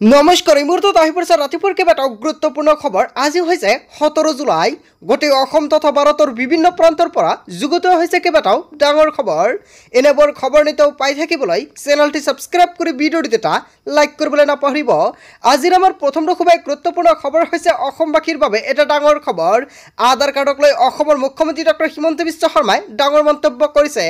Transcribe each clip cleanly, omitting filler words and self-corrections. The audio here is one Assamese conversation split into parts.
নমস্কাৰ এই মুহূৰ্তত আহি পৰিছে ৰাতিপুৱাৰ কেইবাটাও গুৰুত্বপূৰ্ণ খবৰ। আজি হৈছে 17 জুলাই। গোটেই অসম তথা ভাৰতৰ বিভিন্ন প্ৰান্তৰ পৰা যুগুত হৈছে কেইবাটাও ডাঙৰ খবৰ। এনেবোৰ খবৰ নিতৌ পাই থাকিবলৈ চেনেলটি সাবস্ক্ৰাইব কৰি ভিডিঅ'টো এটা লাইক কৰিবলৈ নাপাহৰিব। আজিৰ আমাৰ প্ৰথমটো খুবেই গুৰুত্বপূৰ্ণ খবৰ হৈছে অসমবাসীৰ বাবে এটা ডাঙৰ খবৰ। আধাৰ কাৰ্ডক লৈ অসমৰ মুখ্যমন্ত্ৰী ডক্টৰ হিমন্ত বিশ্ব শৰ্মাই ডাঙৰ মন্তব্য কৰিছে।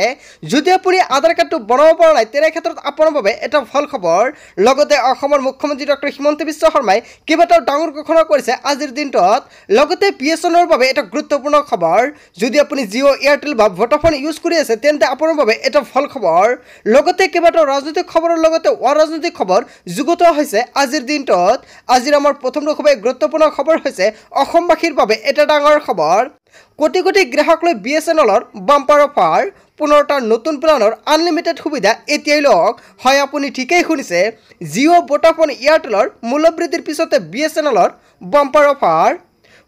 যদি আপুনি আধাৰ কাৰ্ডটো বনাব পৰা নাই তেনে ক্ষেত্ৰত আপোনাৰ বাবে এটা ভাল খবৰ। লগতে অসমৰ মুখ্যমন্ত্ৰী ডক্টৰ হিমন্ত বিশ্ব শৰ্মাই কেইবাটাও ডাঙৰ ঘোষণা কৰিছে আজিৰ দিনটোত। লগতে বিএছএনএলৰ বাবে এটা গুৰুত্বপূৰ্ণ খবৰ। যদি আপুনি জিঅ' এয়াৰটেল বা ভোডাফোন ইউজ কৰি আছে তেন্তে আপোনাৰ বাবে এটা ভাল খবৰ। লগতে কেইবাটাও ৰাজনৈতিক খবৰৰ লগতে অৰাজনৈতিক খবৰ যুগুত হৈছে আজিৰ দিনটোত। আজিৰ আমাৰ প্ৰথমটো খুবেই গুৰুত্বপূৰ্ণ খবৰ হৈছে অসমবাসীৰ বাবে এটা ডাঙৰ খবৰ। কোটি কোটি গ্ৰাহক লৈ বিএছএনএলৰ বাম্পাৰ অফাৰ। 15টা নতুন প্লানৰ আনলিমিটেড সুবিধা এতিয়াই লওক। হয়, আপুনি ঠিকেই শুনিছে, জিঅ' ভোডাফোন এয়াৰটেলৰ মূল্যবৃদ্ধিৰ পিছতে বিএছএনএলৰ বাম্পাৰ অফাৰ।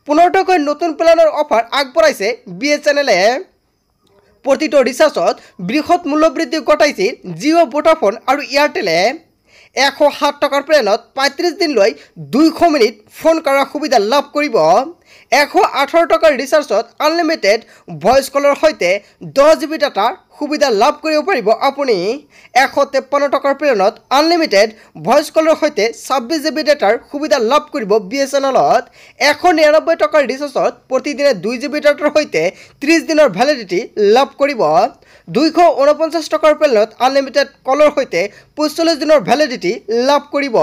15টাকৈ নতুন প্লানৰ অফাৰ আগবঢ়াইছে বিএছএনএলে। প্ৰতিটো ৰিচাৰ্জত বৃহৎ মূল্যবৃদ্ধি ঘটাইছিল জিঅ' ভোডাফোন আৰু এয়াৰটেলে। 107 টকাৰ প্লেনত 35 দিনলৈ 200 মিনিট ফোন কৰাৰ সুবিধা লাভ কৰিব। 118 টকাৰ ৰিচাৰ্জত আনলিমিটেড ভইচ কলৰ সৈতে 10 GB ডাটাৰ সুবিধা লাভ কৰিব পাৰিব আপুনি। 153 টকাৰ প্লেনত আনলিমিটেড ভইচ কলৰ সৈতে 26 GB ডাটাৰ সুবিধা লাভ কৰিব বিএছএনএলত। 199 টকাৰ ৰিচাৰ্জত প্ৰতিদিনে 2 GB ডাটাৰ সৈতে 30 দিনৰ ভেলিডিটি লাভ কৰিব। 249 টকাৰ প্লেনত আনলিমিটেড কলৰ সৈতে 45 দিনৰ ভেলিডিটি লাভ কৰিব।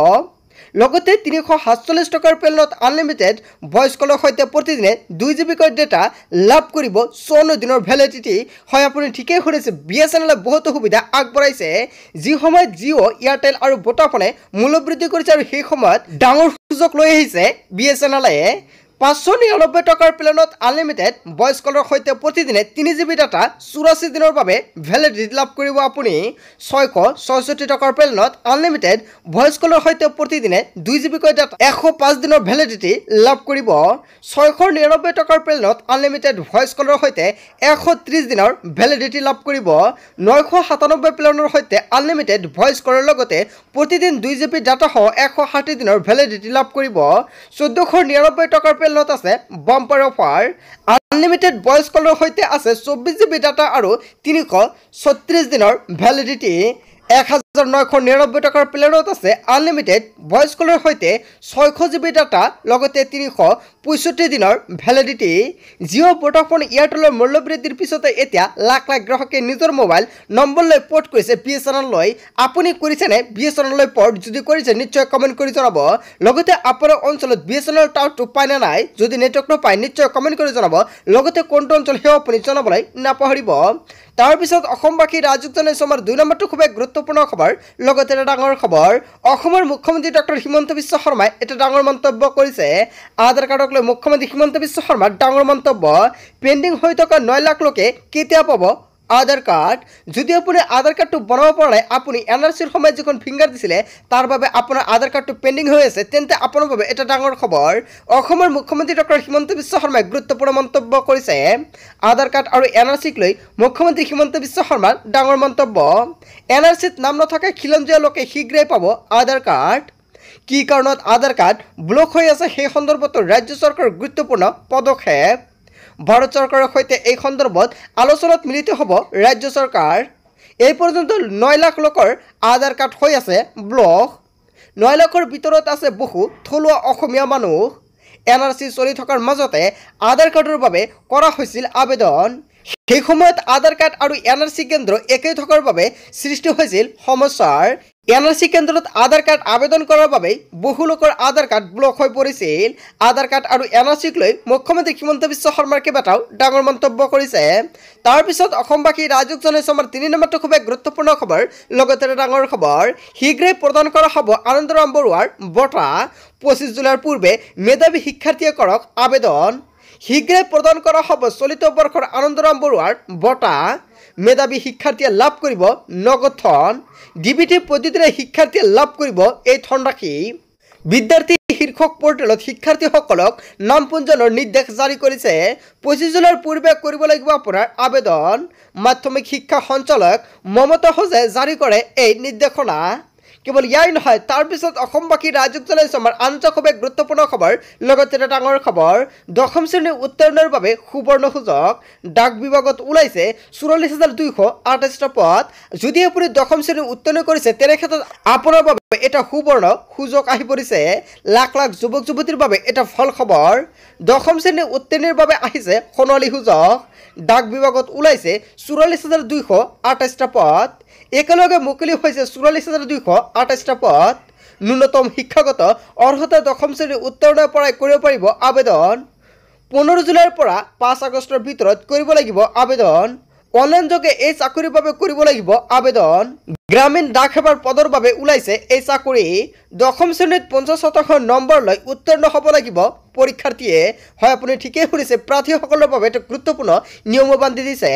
লগতে 347 টকাৰ প্লেনত আনলিমিটেড ভইচ কলৰ সৈতে প্ৰতিদিনে 2 GB ডেটা লাভ কৰিব 54 দিনৰ ভেলিডিটি। হয়, আপুনি ঠিকেই শুনিছে, বিএছএনএলে বহুতো সুবিধা আগবঢ়াইছে। যি সময়ত জিঅ' এয়াৰটেল আৰু ভোডাফোনে মূল্যবৃদ্ধি কৰিছে আৰু সেই সময়ত ডাঙৰ সুযোগ লৈ আহিছে বিএছএনএলে। 599 টকাৰ প্লেনত আনলিমিটেড ভইচ কলৰ সৈতে প্ৰতিদিনে 3 GB ডাটা 84 দিনৰ বাবে ভেলিডিটি লাভ কৰিব আপুনি। 666 টকাৰ প্লেনত আনলিমিটেড ভইচ কলৰ সৈতে প্ৰতিদিনে 2 GB ডাটা 105 দিনৰ ভেলিডিটি লাভ কৰিব। 699 টকাৰ প্লেনত আনলিমিটেড ভইচ কলৰ সৈতে 130 দিনৰ ভেলিডিটি লাভ কৰিব। 997 প্লেনৰ সৈতে আনলিমিটেড ভইচ কলৰ লগতে প্ৰতিদিন 2 GB ডাটা সহ 160 দিনৰ ভেলিডিটি লাভ কৰিব। 1499 টকাৰ প্লেনত আছে বাম্পাৰ অফাৰ। আনলিমিটেড ভইচ কলৰ সৈতে আছে 24 GB ডাটা আৰু 336 দিনৰ ভেলিডিটি। 1999 টকাৰ প্লেনত আছে আনলিমিটেড ভইচ কলৰ সৈতে 600 GB ডাটা লগতে 365 দিনৰ ভেলিডিটি। জিঅ' ভোডাফোন এয়াৰটেলৰ মূল্যবৃদ্ধিৰ পিছতে এতিয়া লাখ লাখ গ্ৰাহকে নিজৰ মোবাইল নম্বৰলৈ পৰ্ট কৰিছে বিএছএনএললৈ। আপুনি কৰিছেনে বিএছএনএললৈ পৰ্ট? যদি কৰিছে নিশ্চয় কমেণ্ট কৰি জনাব। লগতে আপোনাৰ অঞ্চলত বিএছএনএল টাৱাৰটো পায় নে নাই? যদি নেটৱৰ্ক নাপায় নিশ্চয় কমেণ্ট কৰি জনাব। লগতে কোনটো অঞ্চল সেয়া আপুনি জনাবলৈ নাপাহৰিব। তাৰপিছত অসমবাসী ৰাজুক জনাইছো আমাৰ 2 নম্বৰটো খুবেই গুৰুত্বপূৰ্ণ খবৰ। লগতে এটা ডাঙৰ খবৰ, অসমৰ মুখ্যমন্ত্ৰী ডক্টৰ হিমন্ত বিশ্ব শৰ্মাই এটা ডাঙৰ মন্তব্য কৰিছে। আধাৰ কাৰ্ডক লৈ মুখ্যমন্ত্ৰী হিমন্ত বিশ্ব শৰ্মাৰ ডাঙৰ মন্তব্য। পেণ্ডিং হৈ থকা 9 লাখ লোকে কেতিয়া পাব আধাৰ কাৰ্ড? যদি আপুনি আধাৰ কাৰ্ডটো বনাব পৰা নাই, আপুনি এনআৰচিৰ সময়ত যিখন ফিংগাৰ দিছিলে তাৰ বাবে আপোনাৰ আধাৰ কাৰ্ডটো পেণ্ডিং হৈ আছে, তেন্তে আপোনাৰ বাবে এটা ডাঙৰ খবৰ। অসমৰ মুখ্যমন্ত্ৰী ডক্টৰ হিমন্ত বিশ্ব শৰ্মাই গুৰুত্বপূৰ্ণ মন্তব্য কৰিছে। আধাৰ কাৰ্ড আৰু এনআৰচিক লৈ মুখ্যমন্ত্ৰী হিমন্ত বিশ্ব শৰ্মাৰ ডাঙৰ মন্তব্য। এনআৰচিত নাম নথকা খিলঞ্জীয়া লোকে শীঘ্ৰেই পাব আধাৰ কাৰ্ড। কি কাৰণত আধাৰ কাৰ্ড ব্লক হৈ আছে সেই সন্দৰ্ভতো ৰাজ্য চৰকাৰৰ গুৰুত্বপূৰ্ণ পদক্ষেপ। ভাৰত চৰকাৰৰ সৈতে এই সন্দৰ্ভত আলোচনাত মিলিত হ'ব ৰাজ্য চৰকাৰ। এই পৰ্যন্ত 9 লাখ লোকৰ আধাৰ কাৰ্ড হৈ আছে ব্লক। 9 লাখৰ ভিতৰত আছে বহু থলুৱা অসমীয়া মানুহ। এনআৰচি চলি থকাৰ মাজতে আধাৰ কাৰ্ডৰ বাবে কৰা হৈছিল আবেদন। সেই সময়ত আধাৰ কাৰ্ড আৰু এনআৰচি কেন্দ্ৰ একেই থকাৰ বাবে সৃষ্টি হৈছিল সমস্যাৰ। এনআৰচি কেন্দ্ৰত আধাৰ কাৰ্ড আবেদন কৰাৰ বাবে বহু লোকৰ আধাৰ কাৰ্ড ব্লক হৈ পৰিছিল। আধাৰ কাৰ্ড আৰু এনআৰচিক লৈ মুখ্যমন্ত্ৰী হিমন্ত বিশ্ব শৰ্মাৰ কেইবাটাও ডাঙৰ মন্তব্য কৰিছে। তাৰপিছত অসমবাসী ৰাজুক জনাইছো আমাৰ 3 নম্বৰটো খুবেই গুৰুত্বপূৰ্ণ খবৰ। লগতে এটা ডাঙৰ খবৰ, শীঘ্ৰেই প্ৰদান কৰা হ'ব আনন্দৰাম বৰুৱাৰ বঁটা। 25 জুলাইৰ পূৰ্বে মেধাৱী শিক্ষাৰ্থীয়ে কৰক আবেদন। শীঘ্ৰেই প্ৰদান কৰা হ'ব চলিত বৰ্ষৰ আনন্দৰাম বৰুৱাৰ বঁটা। মেধাৱী শিক্ষাৰ্থীয়ে লাভ কৰিব নগদ ধন। ডিবিটি পদ্ধতিৰে শিক্ষাৰ্থীয়ে লাভ কৰিব এই ধনৰাশি। বিদ্যাৰ্থী শীৰ্ষক পৰ্টেলত শিক্ষাৰ্থীসকলক নাম পঞ্জীয়নৰ নিৰ্দেশ জাৰি কৰিছে। 25 জুলাইৰ পূৰ্বে কৰিব লাগিব আপোনাৰ আবেদন। মাধ্যমিক শিক্ষা সঞ্চালক মমতা হোজে জাৰি কৰে এই নিৰ্দেশনা। কেৱল ইয়াই নহয়, তাৰপিছত অসমবাসী ৰাইজক জনাইছো আমাৰ আন এটা খুবেই গুৰুত্বপূৰ্ণ খবৰ। লগতে এটা ডাঙৰ খবৰ, 10ম শ্ৰেণীৰ উত্তীৰ্ণৰ বাবে সুবৰ্ণ সুযোগ। ডাক বিভাগত ওলাইছে 44,228টা পদ। যদি আপুনি 10ম শ্ৰেণী উত্তীৰ্ণ কৰিছে তেনেক্ষেত্ৰত আপোনাৰ বাবে এটা সুবৰ্ণ সুযোগ আহি পৰিছে। লাখ লাখ যুৱক যুৱতীৰ বাবে এটা ভাল খবৰ। 10ম শ্ৰেণী উত্তীৰ্ণৰ বাবে আহিছে সোণালী সুযোগ। ডাক বিভাগত ওলাইছে 44,228টা পদ। একেলগে মুকলি হৈছে 44,228টা পদ। ন্যূনতম শিক্ষাগত অৰ্হতা 10ম শ্ৰেণীৰ উত্তীৰ্ণৰ পৰাই কৰিব পাৰিব আবেদন। 15 জুলাইৰ পৰা 5 আগষ্টৰ ভিতৰত কৰিব লাগিব আবেদন। অনলাইনযোগে এই চাকৰিৰ বাবে কৰিব লাগিব আবেদন। গ্ৰামীণ ডাক সেৱাৰ পদৰ বাবে ওলাইছে এই চাকৰি। 10ম শ্ৰেণীত 50% নম্বৰ লৈ উত্তীৰ্ণ হ'ব লাগিব পৰীক্ষাৰ্থীয়ে। হয়, আপুনি ঠিকেই শুনিছে, প্ৰাৰ্থীসকলৰ বাবে এটা গুৰুত্বপূৰ্ণ নিয়ম বান্ধি দিছে।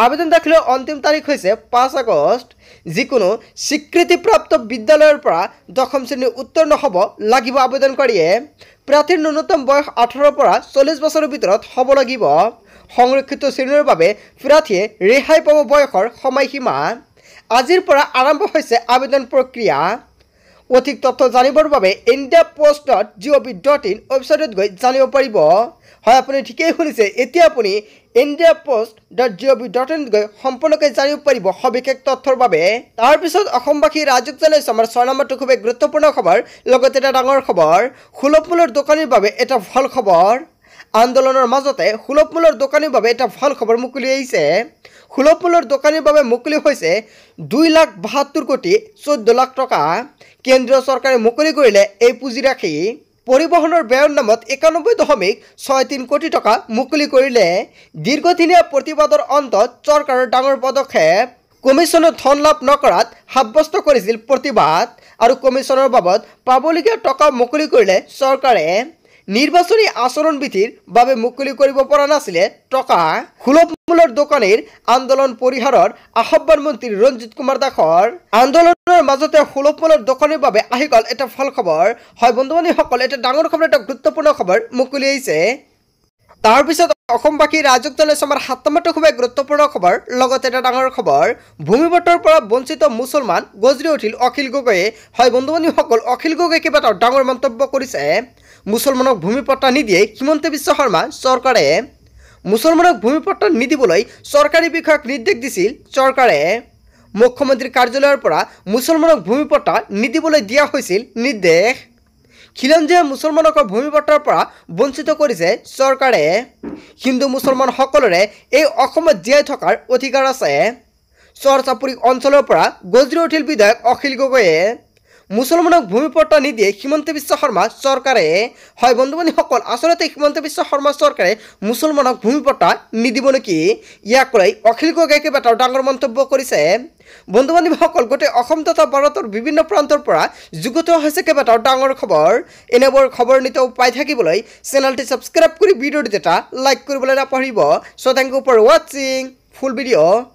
আবেদন দাখিলৰ অন্তিম তাৰিখ হৈছে 5 আগষ্ট। যিকোনো স্বীকৃতিপ্ৰাপ্ত বিদ্যালয়ৰ পৰা 10ম শ্ৰেণী উত্তীৰ্ণ হ'ব লাগিব আবেদনকাৰীয়ে। প্ৰাৰ্থীৰ ন্যূনতম বয়স 18ৰ পৰা 40 বছৰৰ ভিতৰত হ'ব লাগিব। সংৰক্ষিত শ্ৰেণীৰ বাবে প্ৰাৰ্থীয়ে ৰেহাই পাব বয়সৰ সময়সীমা। আজিৰ পৰা আৰম্ভ হৈছে আবেদন প্ৰক্ৰিয়া। অধিক তথ্য জানিবৰ বাবে indiapost.gov.in ৱেবছাইটত গৈ জানিব পাৰিব। হয়, আপুনি ঠিকেই শুনিছে, এতিয়া আপুনি indiapost.gov.in গৈ সম্পূৰ্ণকৈ জানিব পাৰিব সবিশেষ তথ্যৰ বাবে। তাৰপিছত অসমবাসী ৰাইজক জনাইছো আমাৰ 6 নম্বৰটো খুবেই গুৰুত্বপূৰ্ণ খবৰ। লগতে এটা ডাঙৰ খবৰ, সুলভ মূল্যৰ দোকানীৰ বাবে এটা ভাল খবৰ। আন্দোলনৰ মাজতে সুলভ মূল্যৰ দোকানীৰ বাবে এটা ভাল খবৰ মুকলি আহিছে। সুলভ মূল্যৰ দোকানীৰ বাবে মুকলি হৈছে 2,72,14 টকা। কেন্দ্ৰীয় চৰকাৰে মুকলি কৰিলে এই পুঁজি ৰাখি। পৰিবহণৰ ব্যয়ৰ নামত 91.63 কোটি টকা মুকলি কৰিলে। দীৰ্ঘদিনীয়া প্ৰতিবাদৰ অন্তত চৰকাৰৰ ডাঙৰ পদক্ষেপ। কমিছনে ধন লাভ নকৰাত সাব্যস্ত কৰিছিল প্ৰতিবাদ আৰু কমিছনৰ বাবদ পাবলগীয়া টকা মুকলি কৰিলে চৰকাৰে। নিৰ্বাচনী আচৰণ বিধিৰ বাবে মুকলি কৰিব পৰা নাছিলে টকা। সুলভ মূল্যৰ দোকানীৰ আন্দোলন পৰিহাৰৰ আহ্বান মন্ত্ৰী ৰঞ্জিত কুমাৰ দাসৰ। আন্দোলনৰ মাজতে সুলভ মূল্যৰ দোকানীৰ বাবে আহি গ'ল এটা ভাল খবৰ। হয় বন্ধু বান্ধৱীসকল, এটা ডাঙৰ খবৰ, এটা গুৰুত্বপূৰ্ণ খবৰ মুকলি আহিছে। তাৰপিছত অসমবাসী ৰাইজক জনাইছো আমাৰ 7 নম্বৰটো খুবেই গুৰুত্বপূৰ্ণ খবৰ। লগতে এটা ডাঙৰ খবৰ, ভূমিপট্টাৰ পৰা বঞ্চিত মুছলমান গজৰি উঠিল অখিল গগৈয়ে। হয় বন্ধু বান্ধৱীসকল, অখিল গগৈয়ে কেইবাটাও ডাঙৰ মন্তব্য কৰিছে। মুছলমানক ভূমিপট্টা নিদিয়ে হিমন্ত বিশ্ব শৰ্মা চৰকাৰে। মুছলমানক ভূমিপট্টা নিদিবলৈ চৰকাৰী বিষয়াক নিৰ্দেশ দিছিল চৰকাৰে। মুখ্যমন্ত্ৰীৰ কাৰ্যালয়ৰ পৰা মুছলমানক ভূমিপট্টা নিদিবলৈ দিয়া হৈছিল নিৰ্দেশ। খিলঞ্জীয়া মুছলমানক ভূমিপট্টাৰ পৰা বঞ্চিত কৰিছে চৰকাৰে। হিন্দু মুছলমান সকলোৰে এই অসমত জীয়াই থকাৰ অধিকাৰ আছে। চৰচাপুৰী অঞ্চলৰ পৰা গজৰি উঠিল বিধায়ক অখিল গগৈয়ে। মুছলমানক ভূমিপট্টা নিদিয়ে হিমন্ত বিশ্ব শৰ্মা চৰকাৰে। হয় বন্ধু বান্ধৱীসকল, আচলতে হিমন্ত বিশ্ব শৰ্মা চৰকাৰে মুছলমানক ভূমিপট্টা নিদিব নেকি? ইয়াক লৈ অখিল গগৈয়ে কেইবাটাও ডাঙৰ মন্তব্য কৰিছে। বন্ধু বান্ধৱীসকল, গোটেই অসম তথা ভাৰতৰ বিভিন্ন প্ৰান্তৰ পৰা যুগুত হৈছে কেইবাটাও ডাঙৰ খবৰ। এনেবোৰ খবৰ নিতৌ পাই থাকিবলৈ চেনেলটি ছাবস্ক্ৰাইব কৰি ভিডিঅ'টো এটা লাইক কৰিবলৈ নাপাহৰিব। চ' থেংক ইউ ফৰ ৱাচিং ফুল ভিডিঅ'।